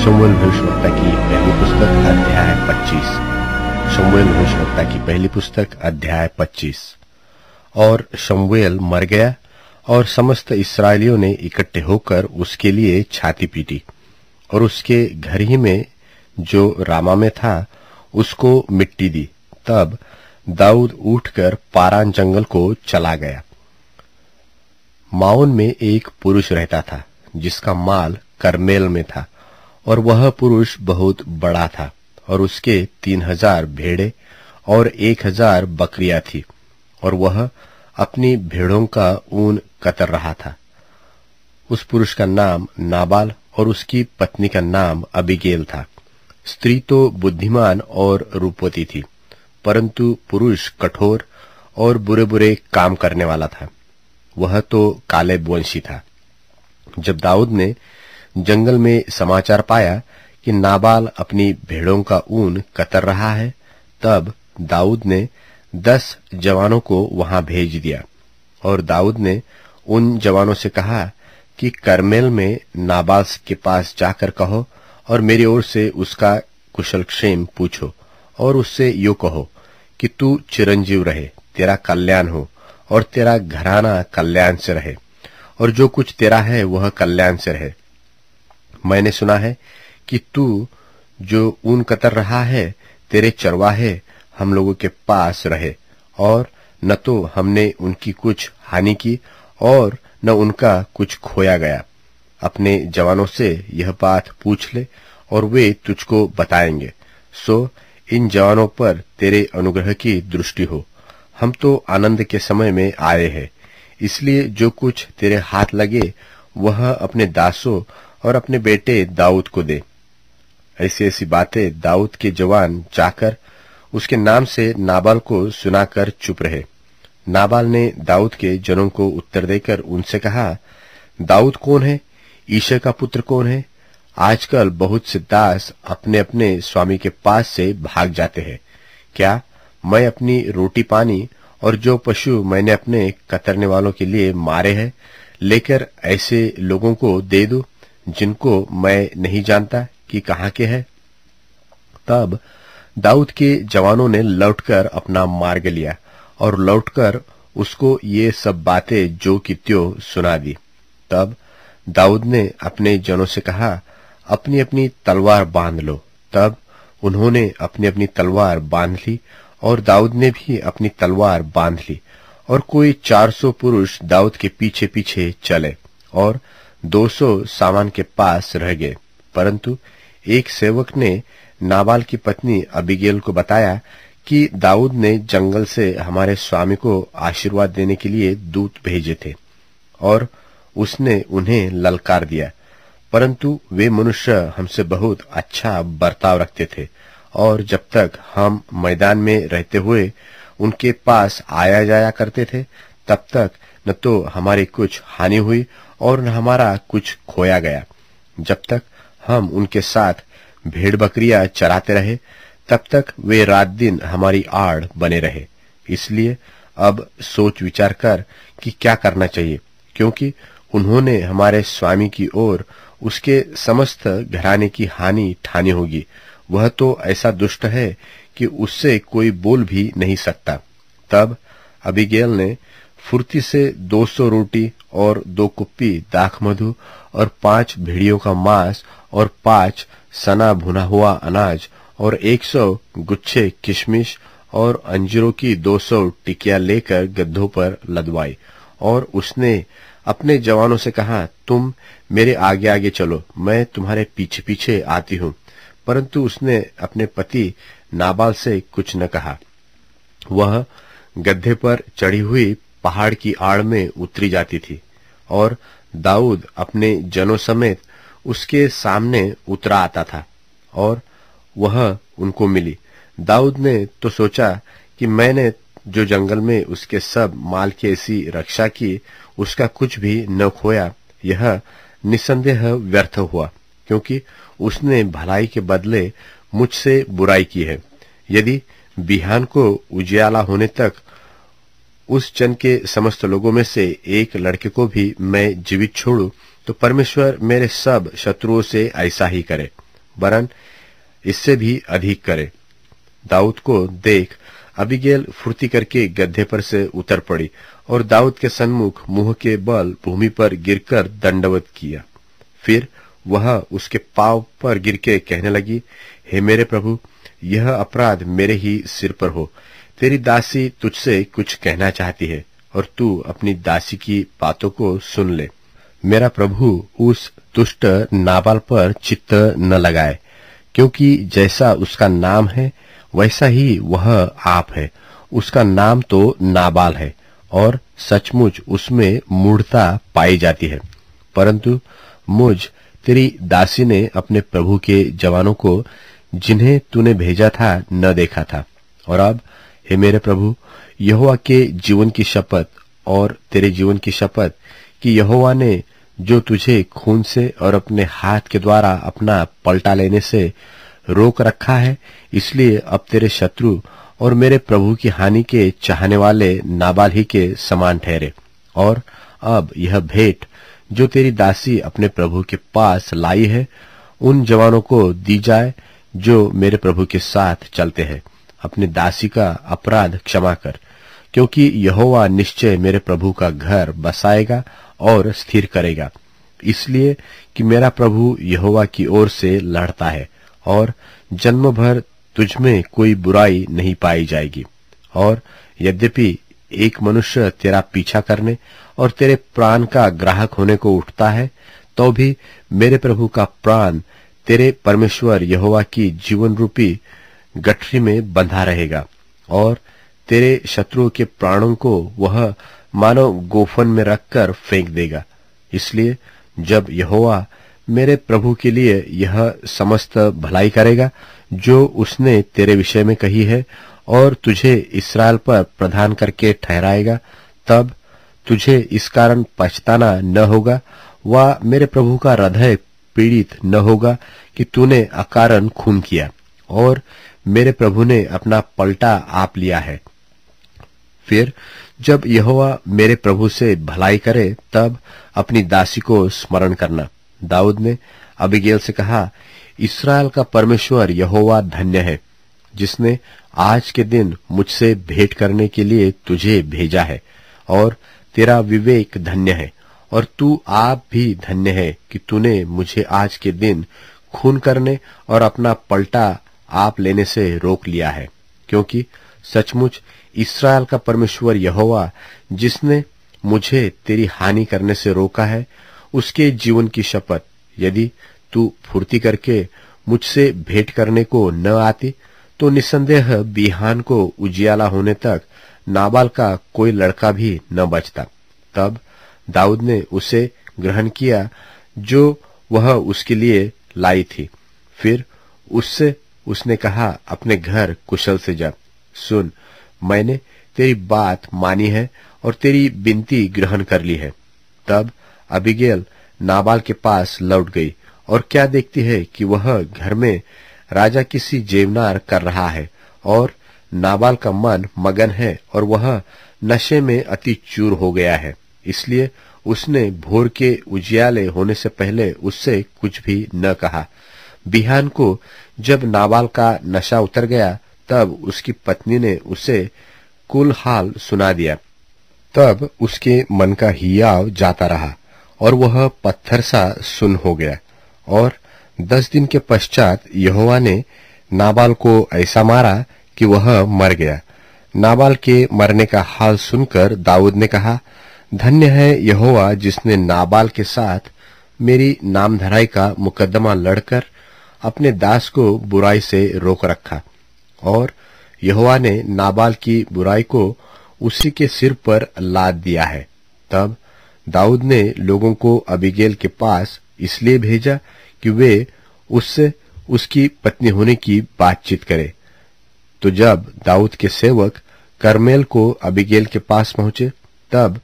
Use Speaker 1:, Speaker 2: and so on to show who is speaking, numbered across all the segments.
Speaker 1: शमूएल भविष्यवक्ता की पहली पुस्तक अध्याय 25। शमूएल भविष्यवक्ता की पहली पुस्तक अध्याय 25। और शमूएल मर गया और समस्त इस्राएलियों ने इकट्ठे होकर उसके लिए छाती पीटी और उसके घर ही में जो रामा में था उसको मिट्टी दी। तब दाऊद उठकर पारान जंगल को चला गया। माओन में एक पुरुष रहता था जिसका माल करमेल में था, और वह पुरुष बहुत बड़ा था, और उसके 3000 भेड़े और 1000 बकरियां थी, और वह अपनी भेड़ों का ऊन कतर रहा था। उस पुरुष का नाम नाबाल और उसकी पत्नी का नाम अबीगेल था। स्त्री तो बुद्धिमान और रूपवती थी, परंतु पुरुष कठोर और बुरे बुरे काम करने वाला था। वह तो कालेब वंशी था। जब दाऊद ने जंगल में समाचार पाया कि नाबाल अपनी भेड़ों का ऊन कतर रहा है, तब दाऊद ने 10 जवानों को वहां भेज दिया। और दाऊद ने उन जवानों से कहा कि करमेल में नाबाल के पास जाकर कहो और मेरी ओर से उसका कुशल क्षेम पूछो, और उससे यो कहो कि तू चिरंजीव रहे, तेरा कल्याण हो, और तेरा घराना कल्याण से रहे, और जो कुछ तेरा है वह कल्याण से रहे। मैंने सुना है कि तू जो ऊन कतर रहा है, तेरे चरवाहे हम लोगों के पास रहे, और न तो हमने उनकी कुछ हानि की और न उनका कुछ खोया गया। अपने जवानों से यह बात पूछ ले और वे तुझको बताएंगे। सो इन जवानों पर तेरे अनुग्रह की दृष्टि हो। हम तो आनंद के समय में आए हैं, इसलिए जो कुछ तेरे हाथ लगे वह अपने दासों और अपने बेटे दाऊद को दे। ऐसी ऐसी बातें दाऊद के जवान जाकर उसके नाम से नाबाल को सुनाकर चुप रहे। नाबाल ने दाऊद के जनों को उत्तर देकर उनसे कहा, दाऊद कौन है? ईशे का पुत्र कौन है? आजकल बहुत से दास अपने अपने स्वामी के पास से भाग जाते हैं। क्या मैं अपनी रोटी पानी और जो पशु मैंने अपने कतरने वालों के लिए मारे हैं लेकर ऐसे लोगों को दे दूं जिनको मैं नहीं जानता कि कहां के हैं? तब दाऊद के जवानों ने लौटकर अपना मार्ग लिया और लौटकर उसको ये सब बातें जो की त्यों सुना दी। तब दाऊद ने अपने जनों से कहा, अपनी अपनी तलवार बांध लो। तब उन्होंने अपनी अपनी तलवार बांध ली और दाऊद ने भी अपनी तलवार बांध ली, और कोई 400 पुरुष दाऊद के पीछे पीछे चले और 200 सामान के पास रह गए। परंतु एक सेवक ने नाबाल की पत्नी अबीगेल को बताया कि दाऊद ने जंगल से हमारे स्वामी को आशीर्वाद देने के लिए दूत भेजे थे, और उसने उन्हें ललकार दिया। परंतु वे मनुष्य हमसे बहुत अच्छा बर्ताव रखते थे, और जब तक हम मैदान में रहते हुए उनके पास आया जाया करते थे, तब तक न तो हमारी कुछ हानि हुई और न हमारा कुछ खोया गया। जब तक हम उनके साथ भेड़ बकरियां चराते रहे, तब तक वे रात दिन हमारी आड़ बने रहे। इसलिए अब सोच विचार कर कि क्या करना चाहिए, क्योंकि उन्होंने हमारे स्वामी की ओर उसके समस्त घराने की हानि ठानी होगी। वह तो ऐसा दुष्ट है कि उससे कोई बोल भी नहीं सकता। तब अबीगेल ने फुर्ती से 200 रोटी और 2 कुप्पी दाख मधु और 5 भेड़ियों का मांस और 5 सना भुना हुआ अनाज और 100 गुच्छे किशमिश और अंजीरों की 200 टिकियां लेकर गड्ढों पर लदवाई, और उसने अपने जवानों से कहा, तुम मेरे आगे आगे चलो, मैं तुम्हारे पीछे पीछे आती हूं। परंतु उसने अपने पति नाबाल से कुछ न कहा। वह गड्ढे पर चढ़ी हुई पहाड़ की आड़ में उतरी जाती थी, और दाऊद अपने जनों समेत उसके सामने उतरा आता था, और वह उनको मिली। दाऊद ने तो सोचा कि मैंने जो जंगल में उसके सब माल की ऐसी रक्षा की, उसका कुछ भी न खोया। यह निसंदेह व्यर्थ हुआ, क्योंकि उसने भलाई के बदले मुझसे बुराई की है। यदि बिहान को उजियाला होने तक उस जन के समस्त लोगों में से एक लड़के को भी मैं जीवित छोड़ूं, तो परमेश्वर मेरे सब शत्रुओं से ऐसा ही करे। वरन इससे भी अधिक करे। दाऊद को देख अबीगैल फुर्ती करके गड्ढे पर से उतर पड़ी और दाऊद के सन्मुख मुंह के बल भूमि पर गिरकर दंडवत किया। फिर वह उसके पांव पर गिर के कहने लगी, हे मेरे प्रभु, यह अपराध मेरे ही सिर पर हो। तेरी दासी तुझसे कुछ कहना चाहती है और तू अपनी दासी की बातों को सुन ले। मेरा प्रभु उस दुष्ट नाबाल पर चित्त न लगाए, क्योंकि जैसा उसका नाम है वैसा ही वह आप है। उसका नाम तो नाबाल है और सचमुच उसमें मूढ़ता पाई जाती है। परंतु मुझ तेरी दासी ने अपने प्रभु के जवानों को, जिन्हें तूने भेजा था, न देखा था। और अब हे मेरे प्रभु, यहोवा के जीवन की शपथ और तेरे जीवन की शपथ कि यहोवा ने जो तुझे खून से और अपने हाथ के द्वारा अपना पलटा लेने से रोक रखा है, इसलिए अब तेरे शत्रु और मेरे प्रभु की हानि के चाहने वाले नाबाल ही के समान ठहरे। और अब यह भेंट जो तेरी दासी अपने प्रभु के पास लाई है, उन जवानों को दी जाए जो मेरे प्रभु के साथ चलते हैं। अपनी दासी का अपराध क्षमा कर, क्योंकि यहोवा निश्चय मेरे प्रभु का घर बसाएगा और स्थिर करेगा, इसलिए कि मेरा प्रभु यहोवा की ओर से लड़ता है और जन्म भर तुझमें कोई बुराई नहीं पाई जाएगी। और यद्यपि एक मनुष्य तेरा पीछा करने और तेरे प्राण का ग्राहक होने को उठता है, तो भी मेरे प्रभु का प्राण तेरे परमेश्वर यहोवा की जीवन रूपी गठरी में बंधा रहेगा और तेरे शत्रुओं के प्राणों को वह मानो गोफन में रखकर फेंक देगा। इसलिए जब यहोवा मेरे प्रभु के लिए यह समस्त भलाई करेगा जो उसने तेरे विषय में कही है और तुझे इस्राएल पर प्रधान करके ठहराएगा, तब तुझे इस कारण पछताना न होगा व मेरे प्रभु का हृदय पीड़ित न होगा कि तूने अकारण खून किया और मेरे प्रभु ने अपना पलटा आप लिया है। फिर जब यहोवा मेरे प्रभु से भलाई करे, तब अपनी दासी को स्मरण करना। दाऊद ने अबीगैल से कहा, इस्राएल का परमेश्वर यहोवा धन्य है, जिसने आज के दिन मुझसे भेंट करने के लिए तुझे भेजा है, और तेरा विवेक धन्य है, और तू आप भी धन्य है कि तूने मुझे आज के दिन खून करने और अपना पलटा आप लेने से रोक लिया है। क्योंकि सचमुच इस्राएल का परमेश्वर यहोवा, जिसने मुझे तेरी हानि करने से रोका है, उसके जीवन की शपथ, यदि तू फुर्ती करके मुझसे भेंट करने को न आती, तो निसंदेह बिहान को उजियाला होने तक नाबाल का कोई लड़का भी न बचता। तब दाऊद ने उसे ग्रहण किया जो वह उसके लिए लाई थी। फिर उससे उसने कहा, अपने घर कुशल से जा। सुन, मैंने तेरी बात मानी है और तेरी विनती ग्रहण कर ली है। तब अबीगैल नाबाल के पास लौट गई और क्या देखती है कि वह घर में राजा किसी जेवनार कर रहा है और नाबाल का मन मगन है और वह नशे में अति चूर हो गया है। इसलिए उसने भोर के उजियाले होने से पहले उससे कुछ भी न कहा। बिहान को जब नाबाल का नशा उतर गया, तब उसकी पत्नी ने उसे कुल हाल सुना दिया। तब उसके मन का हियाव जाता रहा और वह पत्थर सा सुन हो गया। और 10 दिन के पश्चात यहोवा ने नाबाल को ऐसा मारा कि वह मर गया। नाबाल के मरने का हाल सुनकर दाऊद ने कहा, धन्य है यहोवा, जिसने नाबाल के साथ मेरी नामधराई का मुकदमा लड़कर अपने दास को बुराई से रोक रखा। और यहोवा ने नाबाल की बुराई को उसी के सिर पर लाद दिया है। तब दाऊद ने लोगों को अबीगैल के पास इसलिए भेजा कि वे उससे उसकी पत्नी होने की बातचीत करें। तो जब दाऊद के सेवक करमेल को अबीगैल के पास पहुंचे, तब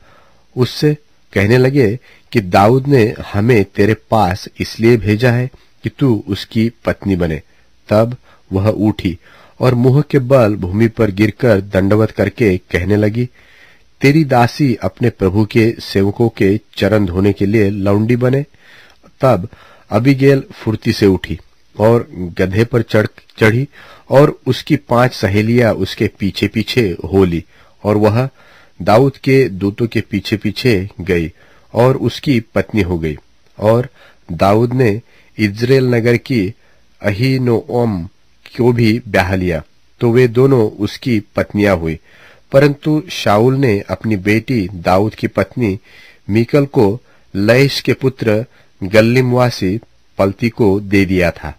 Speaker 1: उससे कहने लगे कि दाऊद ने हमें तेरे पास इसलिए भेजा है कि तू उसकी पत्नी बने। तब वह उठी और मुंह के बल भूमि पर गिरकर दंडवत करके कहने लगी, तेरी दासी अपने प्रभु के सेवकों के चरण धोने के लिए लौंडी बने। तब अबीगैल फुर्ती से उठी और गधे पर चढ़ी और उसकी 5 सहेलियां उसके पीछे पीछे हो ली, और वह दाऊद के दूतों के पीछे पीछे गई और उसकी पत्नी हो गई। और दाऊद ने इज्रेल नगर की अहीनोअम को भी ब्याह लिया, तो वे दोनों उसकी पत्नियां हुई। परंतु शाऊल ने अपनी बेटी दाऊद की पत्नी मीकल को लैश के पुत्र गल्लीमवासी पलती को दे दिया था।